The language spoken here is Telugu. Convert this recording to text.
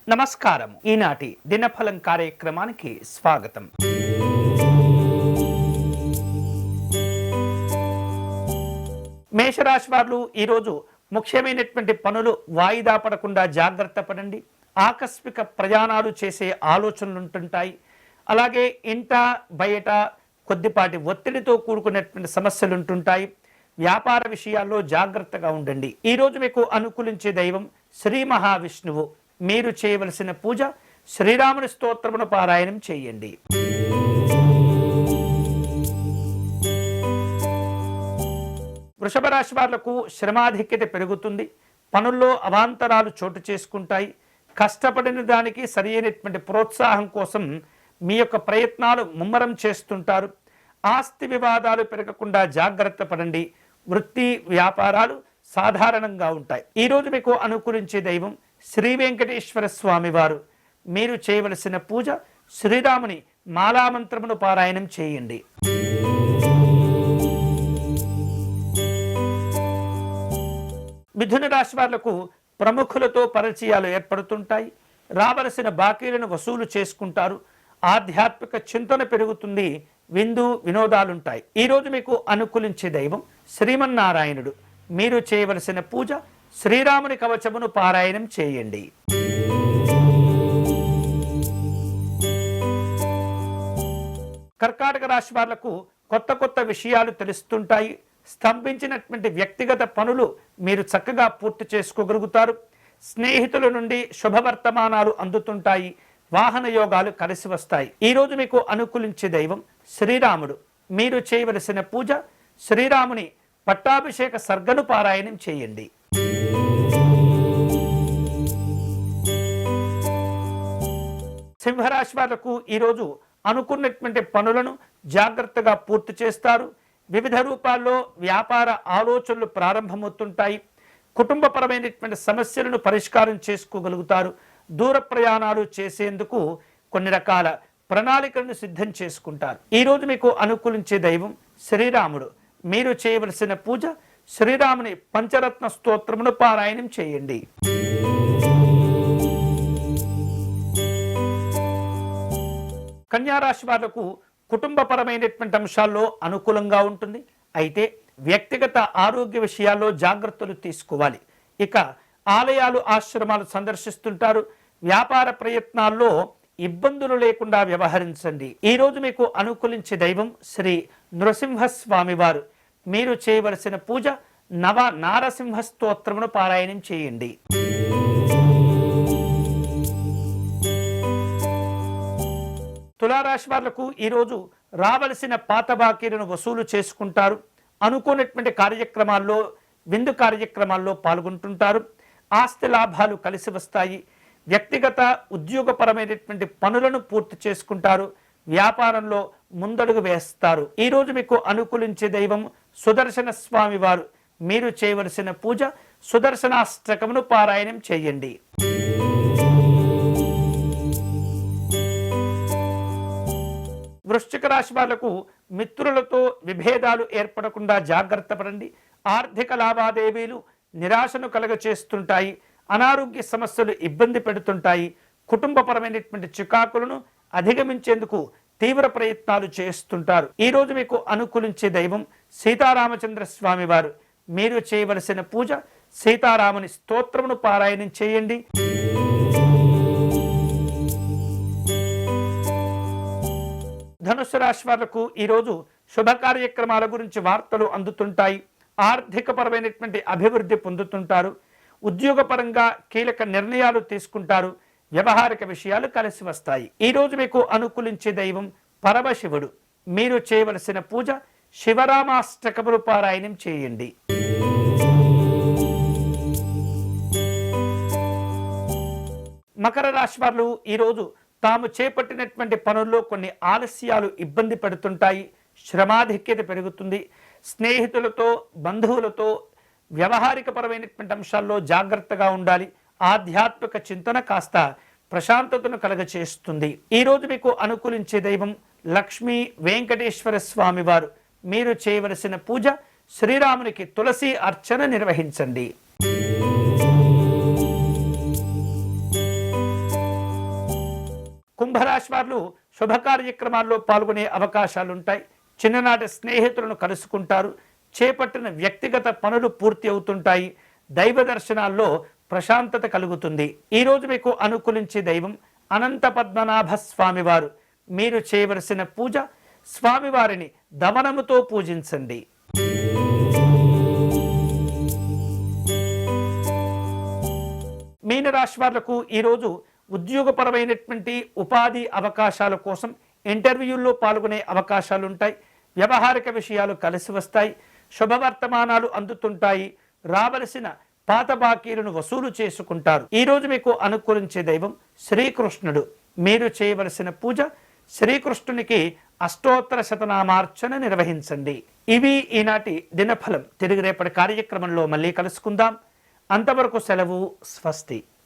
నమస్కారం. ఈనాటి దినఫలం కార్యక్రమానికి స్వాగతం. మేషరాశి వారు ఈరోజు ముఖ్యమైనటువంటి పనులు వాయిదా పడకుండా జాగ్రత్త పడండి. ఆకస్మిక ప్రయాణాలు చేసే ఆలోచనలు ఉంటుంటాయి. అలాగే ఇంట బయట కొద్దిపాటి ఒత్తిడితో కూడుకున్నటువంటి సమస్యలు ఉంటుంటాయి. వ్యాపార విషయాల్లో జాగ్రత్తగా ఉండండి. ఈరోజు మీకు అనుకూలించే దైవం శ్రీ మహావిష్ణువు. మీరు చేయవలసిన పూజ శ్రీరాముని స్తోత్రమును పారాయణం చేయండి. వృషభ రాశి వాళ్లకు శ్రమాధిక్యత పెరుగుతుంది. పనుల్లో అవాంతరాలు చోటు చేసుకుంటాయి. కష్టపడిన దానికి సరి అయినటువంటి ప్రోత్సాహం కోసం మీ యొక్క ప్రయత్నాలు ముమ్మరం చేస్తుంటారు. ఆస్తి వివాదాలు పెరగకుండా జాగ్రత్త పడండి. వృత్తి వ్యాపారాలు సాధారణంగా ఉంటాయి. ఈరోజు మీకు అనుకూలించే దైవం శ్రీ వెంకటేశ్వర స్వామి వారు. మీరు చేయవలసిన పూజ శ్రీరాముని మాలామంత్రమును పారాయణం చేయండి. మిథున రాశి వాళ్లకు ప్రముఖులతో పరిచయాలు ఏర్పడుతుంటాయి. రావలసిన బాకీలను వసూలు చేసుకుంటారు. ఆధ్యాత్మిక చింతన పెరుగుతుంది. విందు వినోదాలుంటాయి. ఈరోజు మీకు అనుకూలించే దైవం శ్రీమన్నారాయణుడు. మీరు చేయవలసిన పూజ శ్రీరాముని కవచమును పారాయణం చేయండి. కర్కాటక రాశి వాళ్లకు కొత్త విషయాలు తెలుస్తుంటాయి. స్తంభించినటువంటి వ్యక్తిగత పనులు మీరు చక్కగా పూర్తి చేసుకోగలుగుతారు. స్నేహితుల నుండి శుభవర్తమానాలు అందుతుంటాయి. వాహన యోగాలు కలిసి వస్తాయి. ఈరోజు మీకు అనుకూలించే దైవం శ్రీరాముడు. మీరు చేయవలసిన పూజ శ్రీరాముని పట్టాభిషేక సర్గను పారాయణం చేయండి. సింహరాశి వాళ్లకు ఈరోజు అనుకున్నటువంటి పనులను జాగ్రత్తగా పూర్తి చేస్తారు. వివిధ రూపాల్లో వ్యాపార ఆలోచనలు ప్రారంభమవుతుంటాయి. కుటుంబపరమైనటువంటి సమస్యలను పరిష్కారం చేసుకోగలుగుతారు. దూర ప్రయాణాలు చేసేందుకు కొన్ని రకాల ప్రణాళికలను సిద్ధం చేసుకుంటారు. ఈరోజు మీకు అనుకూలించే దైవం శ్రీరాముడు. మీరు చేయవలసిన పూజ శ్రీరాముని పంచరత్న స్తోత్రమును పారాయణం చేయండి. కన్యారాశి వాళ్లకు కుటుంబపరమైనటువంటి అంశాల్లో అనుకూలంగా ఉంటుంది. అయితే వ్యక్తిగత ఆరోగ్య విషయాల్లో జాగ్రత్తలు తీసుకోవాలి. ఇక ఆలయాలు ఆశ్రమాలు సందర్శిస్తుంటారు. వ్యాపార ప్రయత్నాల్లో ఇబ్బందులు లేకుండా వ్యవహరించండి. ఈరోజు మీకు అనుకూలించే దైవం శ్రీ నృసింహస్వామి వారు. మీరు చేయవలసిన పూజ నవ నారసింహ స్తోత్రమును పారాయణం చేయండి. తులారాశి వాళ్లకు ఈరోజు రావలసిన పాత బాకీలను వసూలు చేసుకుంటారు. అనుకున్నటువంటి కార్యక్రమాల్లో విందు కార్యక్రమాల్లో పాల్గొంటుంటారు. ఆస్తి లాభాలు కలిసి వస్తాయి. వ్యక్తిగత ఉద్యోగపరమైనటువంటి పనులను పూర్తి చేసుకుంటారు. వ్యాపారంలో ముందడుగు వేస్తారు. ఈరోజు మీకు అనుకూలించే దైవం సుదర్శన స్వామి వారు. మీరు చేయవలసిన పూజ సుదర్శనాష్టకమును పారాయణం చేయండి. వృశ్చిక రాశి వాళ్లకు మిత్రులతో విభేదాలు ఏర్పడకుండా జాగ్రత్త పడండి. ఆర్థిక లావాదేవీలు నిరాశను కలగచేస్తుంటాయి. అనారోగ్య సమస్యలు ఇబ్బంది పెడుతుంటాయి. కుటుంబపరమైనటువంటి చికాకులను అధిగమించేందుకు తీవ్ర ప్రయత్నాలు చేస్తుంటారు. ఈరోజు మీకు అనుకూలించే దైవం సీతారామచంద్ర స్వామి వారు. మీరు చేయవలసిన పూజ సీతారాముని స్తోత్రమును పారాయణం చేయండి. ధనుస్సు రాశి వాళ్లకు ఈరోజు శుభ కార్యక్రమాల గురించి వార్తలు అందుతుంటాయి. ఆర్థికపరమైనటువంటి అభివృద్ధి పొందుతుంటారు. ఉద్యోగపరంగా కీలక నిర్ణయాలు తీసుకుంటారు. వ్యవహారిక విషయాలు కలిసి వస్తాయి. ఈరోజు మీకు అనుకూలించే దైవం పరమశివుడు. మీరు చేయవలసిన పూజ శివరామాష్టకమును పారాయణం చేయండి. మకర రాశి వారు ఈరోజు తాము చేపట్టినటువంటి పనుల్లో కొన్ని ఆలస్యాలు ఇబ్బంది పెడుతుంటాయి. శ్రమాధిక్యత పెరుగుతుంది. స్నేహితులతో బంధువులతో వ్యవహారికపరమైనటువంటి అంశాల్లో జాగ్రత్తగా ఉండాలి. ఆధ్యాత్మిక చింతన కాస్త ప్రశాంతతను కలగచేస్తుంది. ఈరోజు మీకు అనుకూలించే దైవం లక్ష్మీ వెంకటేశ్వర స్వామి వారు. మీరు చేయవలసిన పూజ శ్రీరామునికి తులసి అర్చన నిర్వహించండి. కుంభరాశి వారు శుభ కార్యక్రమాల్లో పాల్గొనే అవకాశాలుంటాయి. చిన్ననాటి స్నేహితులను కలుసుకుంటారు. చేపట్టిన వ్యక్తిగత పనులు పూర్తి అవుతుంటాయి. దైవ దర్శనాల్లో ప్రశాంతత కలుగుతుంది. ఈరోజు మీకు అనుకూలించే దైవం అనంత పద్మనాభ స్వామివారు. మీరు చేయవలసిన పూజ స్వామివారిని దమనముతో పూజించండి. మీనరాశి వాళ్లకు ఈరోజు ఉద్యోగపరమైనటువంటి ఉపాధి అవకాశాల కోసం ఇంటర్వ్యూల్లో పాల్గొనే అవకాశాలు ఉంటాయి. వ్యవహారిక విషయాలు కలిసి వస్తాయి. శుభవర్తమానాలు అందుతుంటాయి. రావలసిన పాత బాకీలను వసూలు చేసుకుంటారు. ఈరోజు మీకు అనుకూలించే దైవం శ్రీకృష్ణుడు. మీరు చేయవలసిన పూజ శ్రీకృష్ణునికి అష్టోత్తర శతనామార్చన నిర్వహించండి. ఇవి ఈనాటి దినఫలం. తిరిగి రేపటి కార్యక్రమంలో మళ్ళీ కలుసుకుందాం. అంతవరకు సెలవు. స్వస్తి.